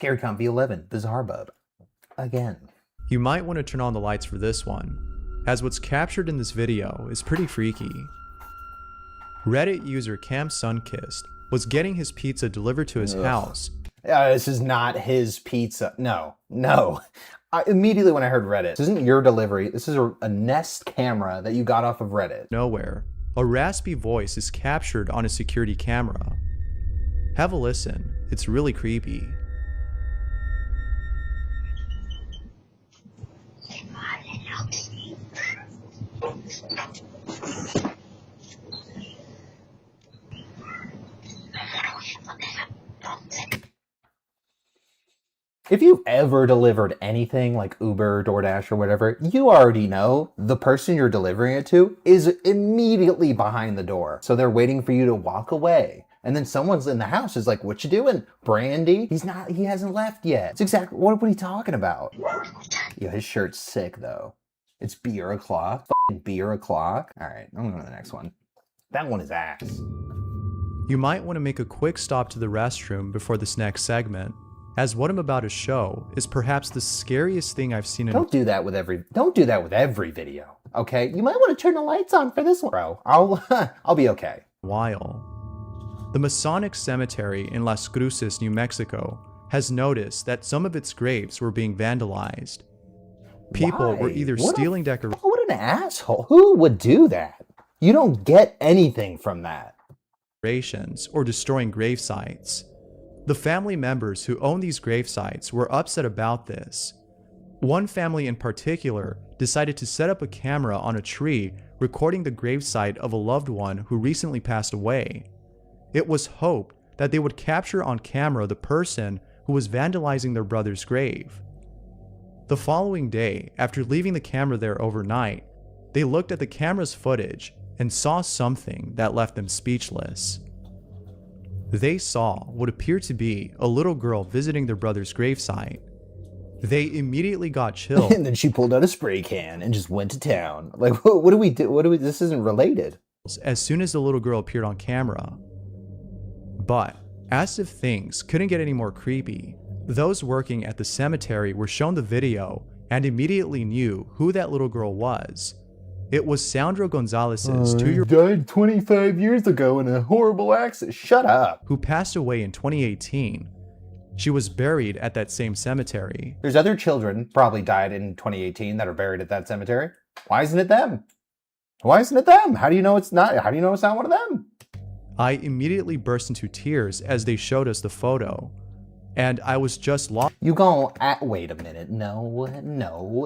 CarryCom V11, Bizarre Bub. Again. You might want to turn on the lights for this one, as what's captured in this video is pretty freaky. Reddit user Cam Sunkist was getting his pizza delivered to his house. This is not his pizza. No. Immediately when I heard Reddit, this isn't your delivery. This is a Nest camera that you got off of Reddit. Nowhere, a raspy voice is captured on a security camera. Have a listen. It's really creepy. If you've ever delivered anything like Uber, DoorDash, or whatever, you already know the person you're delivering it to is immediately behind the door. So they're waiting for you to walk away. And then someone's in the house is like, what you doing? Brandy? He hasn't left yet. It's exactly, what are you talking about? Yo, his shirt's sick though. It's beer o'clock. Fucking beer o'clock. All right, I'm going to the next one. That one is ass. You might want to make a quick stop to the restroom before this next segment, as what I'm about to show is perhaps the scariest thing I've seen in— Don't do that with every video, okay? You might want to turn the lights on for this one, bro. I'll be okay. While the Masonic Cemetery in Las Cruces, New Mexico, has noticed that some of its graves were being vandalized. People were either stealing decorations— What an asshole. Who would do that? You don't get anything from that. Or destroying grave sites. The family members who own these grave sites were upset about this. One family in particular decided to set up a camera on a tree recording the gravesite of a loved one who recently passed away. It was hoped that they would capture on camera the person who was vandalizing their brother's grave. The following day, after leaving the camera there overnight, they looked at the camera's footage and saw something that left them speechless. They saw what appeared to be a little girl visiting their brother's gravesite. They immediately got chilled. And then she pulled out a spray can and just went to town. Like, what do we do? This isn't related. As soon as the little girl appeared on camera. But, as if things couldn't get any more creepy, those working at the cemetery were shown the video and immediately knew who that little girl was. It was Sandra Gonzalez's 2-year-old died 25 years ago in a horrible accident. Shut up. Who passed away in 2018. She was buried at that same cemetery. There's other children probably died in 2018 that are buried at that cemetery. Why isn't it them? Why isn't it them? How do you know it's not? How do you know it's not one of them? I immediately burst into tears as they showed us the photo. And I was just lost. You gonna wait a minute. No.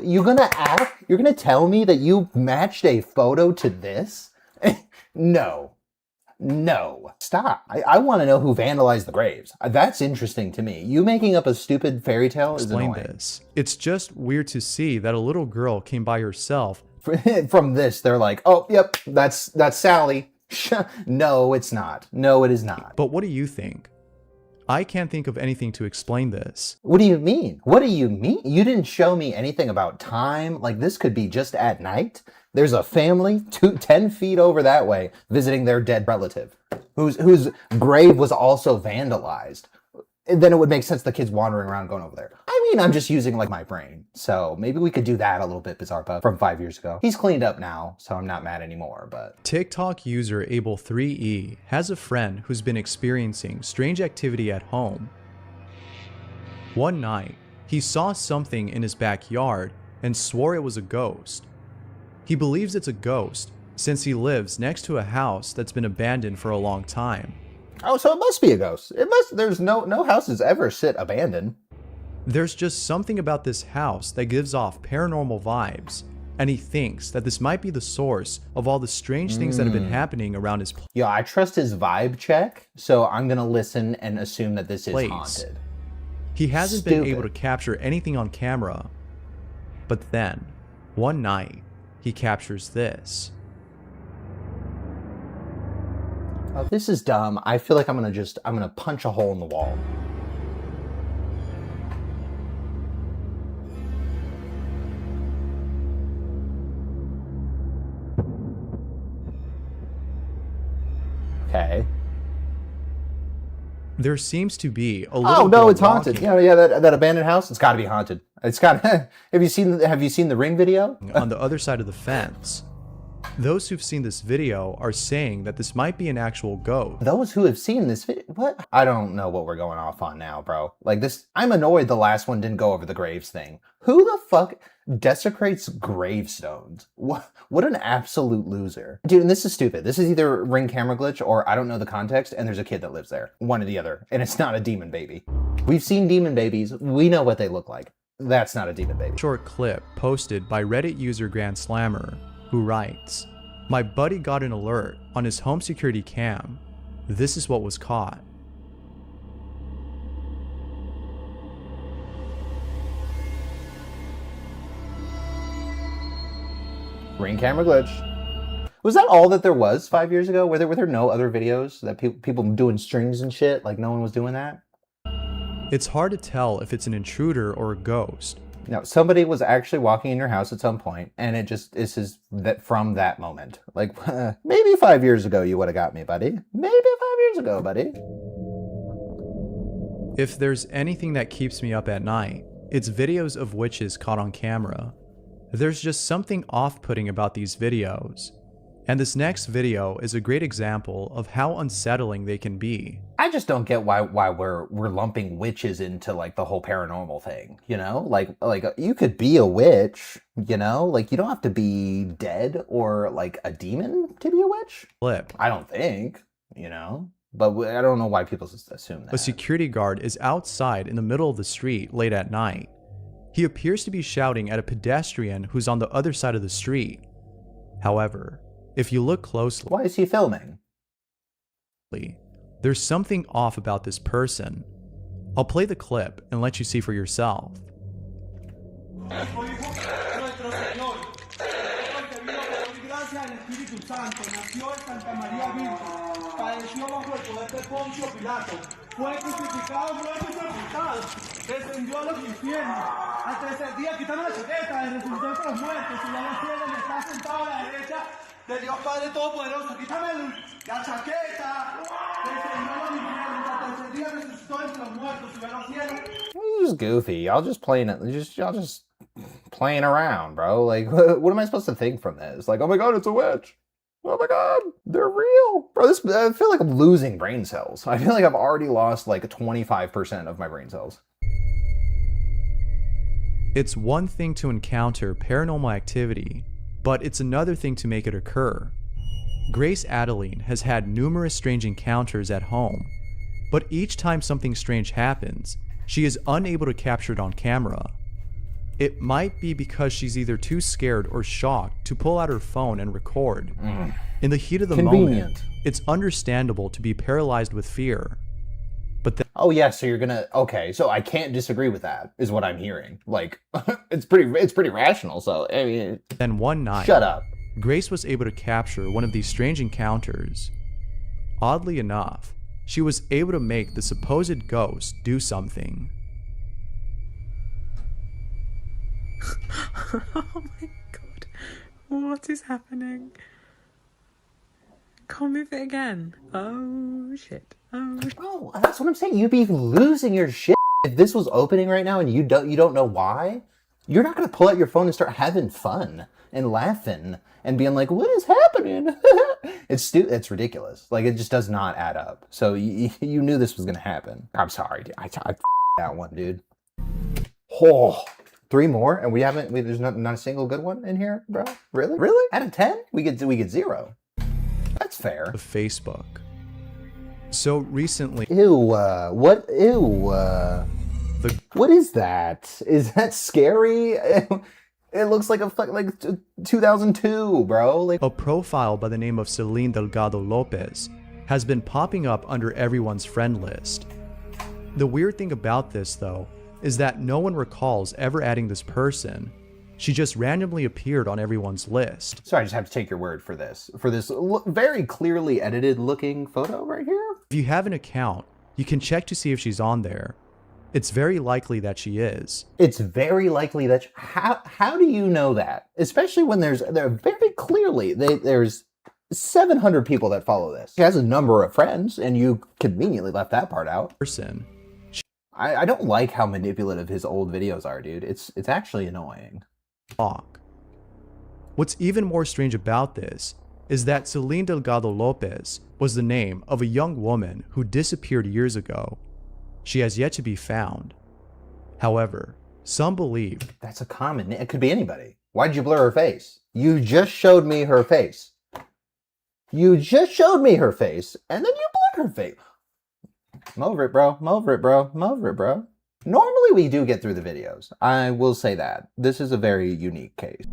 You're gonna tell me that you matched a photo to this? No. Stop. I want to know who vandalized the graves. That's interesting to me. You making up a stupid fairy tale is annoying. This. It's just weird to see that a little girl came by herself. From this, they're like, oh, yep, that's Sally. No, it's not. No, it is not. But what do you think? I can't think of anything to explain this. What do you mean? What do you mean? You didn't show me anything about time. Like, this could be just at night. There's a family 10 feet over that way visiting their dead relative whose grave was also vandalized. And then it would make sense the kid's wandering around going over there. I mean, I'm just using like my brain. So maybe we could do that a little bit, Bizarre Pup, from 5 years ago. He's cleaned up now, so I'm not mad anymore, but... TikTok user Able3E has a friend who's been experiencing strange activity at home. One night, he saw something in his backyard and swore it was a ghost. He believes it's a ghost since he lives next to a house that's been abandoned for a long time. Oh, so it must be a ghost. There's no houses ever sit abandoned. There's just something about this house that gives off paranormal vibes, and he thinks that this might be the source of all the strange things that have been happening around his place. Yeah, I trust his vibe check, so I'm gonna listen and assume that this is haunted. He hasn't been able to capture anything on camera, but then, one night, he captures this. Oh, this is dumb. I feel like I'm gonna punch a hole in the wall. Okay. There seems to be a little Oh no, girl it's haunted. walking Yeah, that abandoned house. It's got to be haunted. It's got. Have you seen the Ring video? on the other side of the fence. Those who've seen this video are saying that this might be an actual ghost. Those who have seen this video, what? I don't know what we're going off on now, bro. Like this, I'm annoyed the last one didn't go over the graves thing. Who the fuck desecrates gravestones? What an absolute loser. Dude, and this is stupid. This is either Ring camera glitch or I don't know the context and there's a kid that lives there. One or the other. And it's not a demon baby. We've seen demon babies. We know what they look like. That's not a demon baby. Short clip posted by Reddit user Grand Slammer, who writes, "My buddy got an alert on his home security cam. This is what was caught." Ring camera glitch. Was that all that there was 5 years ago? Were there no other videos that people doing strings and shit? Like no one was doing that? It's hard to tell if it's an intruder or a ghost. No, somebody was actually walking in your house at some point, and this is that from that moment. Like maybe 5 years ago you would have got me, buddy. Maybe 5 years ago, buddy. If there's anything that keeps me up at night, it's videos of witches caught on camera. There's just something off-putting about these videos. And this next video is a great example of how unsettling they can be. I just don't get why we're lumping witches into like the whole paranormal thing, you know? Like you could be a witch, you know? Like you don't have to be dead or like a demon to be a witch. Flip. I don't think, you know? But I don't know why people assume that. A security guard is outside in the middle of the street late at night. He appears to be shouting at a pedestrian who's on the other side of the street. However, if you look closely, why is he filming? There's something off about this person. I'll play the clip and let you see for yourself. Fue crucificado, muerto y sepultado. Descendió a los infiernos. Hasta ese día quitaron la chaqueta y resucitó entre los muertos. Y ya los cielos y está sentado a la derecha de Dios Padre Todopoderoso. Quítame la chaqueta. Descendió a los infiernos. Hasta ese día resucitó entre los muertos. Y ya los cielos. This is goofy. Y'all just playing it. Y'all just playing around, bro. Like, what am I supposed to think from this? Like, oh my god, it's a witch. Oh my god, they're real. Bro, I feel like I'm losing brain cells. I feel like I've already lost like 25% of my brain cells. It's one thing to encounter paranormal activity, but it's another thing to make it occur. Grace Adeline has had numerous strange encounters at home, but each time something strange happens, she is unable to capture it on camera. It might be because she's either too scared or shocked to pull out her phone and record. In the heat of the moment, it's understandable to be paralyzed with fear. But oh yeah, so you're gonna, okay, so I can't disagree with that, is what I'm hearing. Like, it's pretty rational, so, I mean. Then one night, shut up. Grace was able to capture one of these strange encounters. Oddly enough, she was able to make the supposed ghost do something. Oh my god, what is happening? Can't move it again. Oh shit. Oh. Bro, that's what I'm saying. You'd be losing your shit if this was opening right now and you don't know why. You're not gonna pull out your phone and start having fun and laughing and being like, what is happening? It's ridiculous. Like, it just does not add up. So you knew this was gonna happen. I'm sorry, dude. I that one, dude. Oh. 3 more, and there's not a single good one in here, bro. Really? Really? Out of 10, we get 0. That's fair. Of Facebook. So recently, ew. What? Ew. What is that? Is that scary? It looks like like 2002, bro. Like a profile by the name of Celine Delgado Lopez has been popping up under everyone's friend list. The weird thing about this, though, is that no one recalls ever adding this person. She just randomly appeared on everyone's list. So I just have to take your word for this very clearly edited looking photo right here. If you have an account, you can check to see if she's on there. It's very likely that she is. It's very likely that how do you know that? Especially when there's very clearly there's 700 people that follow this. She has a number of friends, and you conveniently left that part out. Person. I don't like how manipulative his old videos are, dude. It's actually annoying. Lark. What's even more strange about this is that Celine Delgado Lopez was the name of a young woman who disappeared years ago. She has yet to be found. However, some believe That's a common name. It could be anybody. Why'd you blur her face? You just showed me her face. You just showed me her face, and then you blurred her face. I'm over it, bro. I'm over it, bro. I'm over it, bro. Normally we do get through the videos. I will say that. This is a very unique case.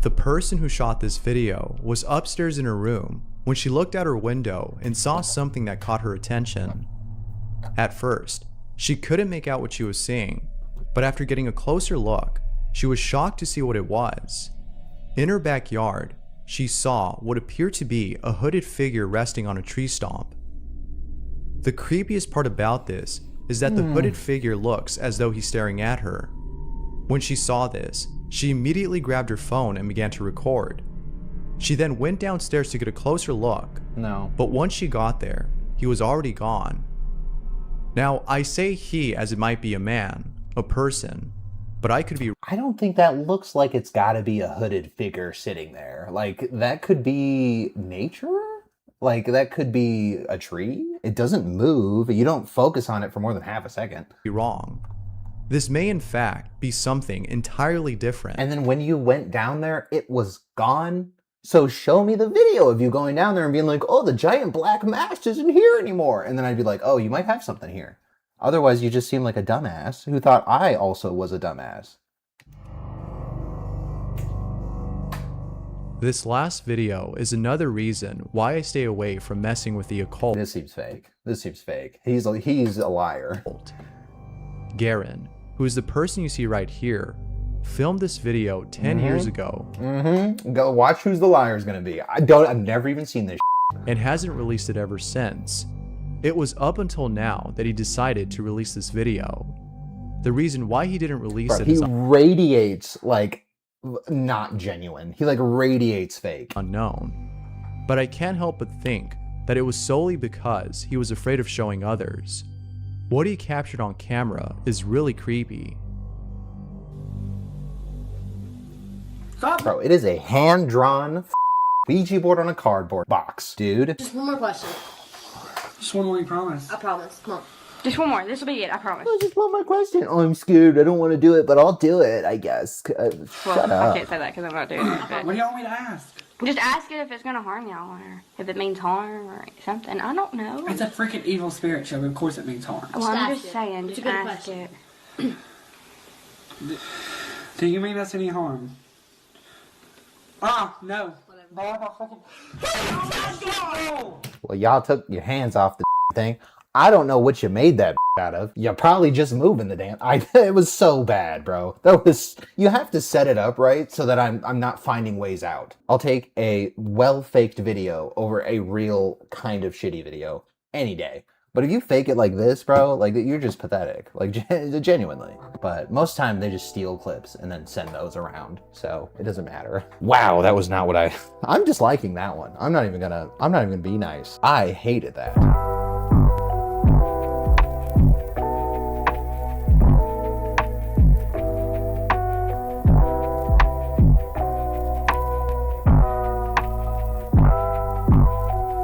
the person who shot this video was upstairs in her room when she looked out her window and saw something that caught her attention. At first, she couldn't make out what she was seeing, but after getting a closer look, she was shocked to see what it was. In her backyard, she saw what appeared to be a hooded figure resting on a tree stump. The creepiest part about this is that the hooded figure looks as though he's staring at her. When she saw this, she immediately grabbed her phone and began to record. She then went downstairs to get a closer look. But once she got there, he was already gone. Now, I say he as it might be a man, a person, but I could be. I don't think that looks like it's gotta be a hooded figure sitting there. Like, that could be nature? Like, that could be a tree? It doesn't move. You don't focus on it for more than half a second. Wrong. This may in fact be something entirely different. And then when you went down there, it was gone. So show me the video of you going down there and being like, oh, the giant black mast isn't here anymore. And then I'd be like, oh, you might have something here. Otherwise, you just seem like a dumbass who thought I also was a dumbass. This last video is another reason why I stay away from messing with the occult. This seems fake. This seems fake. He's a liar. Garen, who is the person you see right here, filmed this video 10 years ago. Go watch who's the liar is gonna be. I've never even seen this and hasn't released it ever since. It was up until now that he decided to release this video. The reason why he didn't release it he is radiates like not genuine. He like radiates fake. unknown. But I can't help but think that it was solely because he was afraid of showing others. What he captured on camera is really creepy. Bro, it is a hand-drawn Ouija board on a cardboard box, dude. Just one more question. Just one more, you promise. I promise. Come on. Just one more. This will be it. I promise. Oh, just one more question. Oh, I'm scared. I don't want to do it, but I'll do it, I guess. Shut up. I can't say that because I'm not doing it. But What do y'all want me to ask? just ask it if it's gonna harm y'all or if it means harm or something. I don't know. It's a freaking evil spirit show. Of course it means harm. Well, I'm Just just ask it. saying. It's Just a good ask question. it. Do you mean us any harm? Ah, no. Well, y'all took your hands off the thing. I don't know what you made that out of. You're probably just moving the damn. It was so bad, bro. You have to set it up right so that I'm not finding ways out. I'll take a well-faked video over a real kind of shitty video any day. But if you fake it like this, bro, like you're just pathetic, like genuinely. But most time they just steal clips and then send those around, so it doesn't matter. Wow, that was not what I'm disliking that one. I'm not even gonna be nice. I hated that.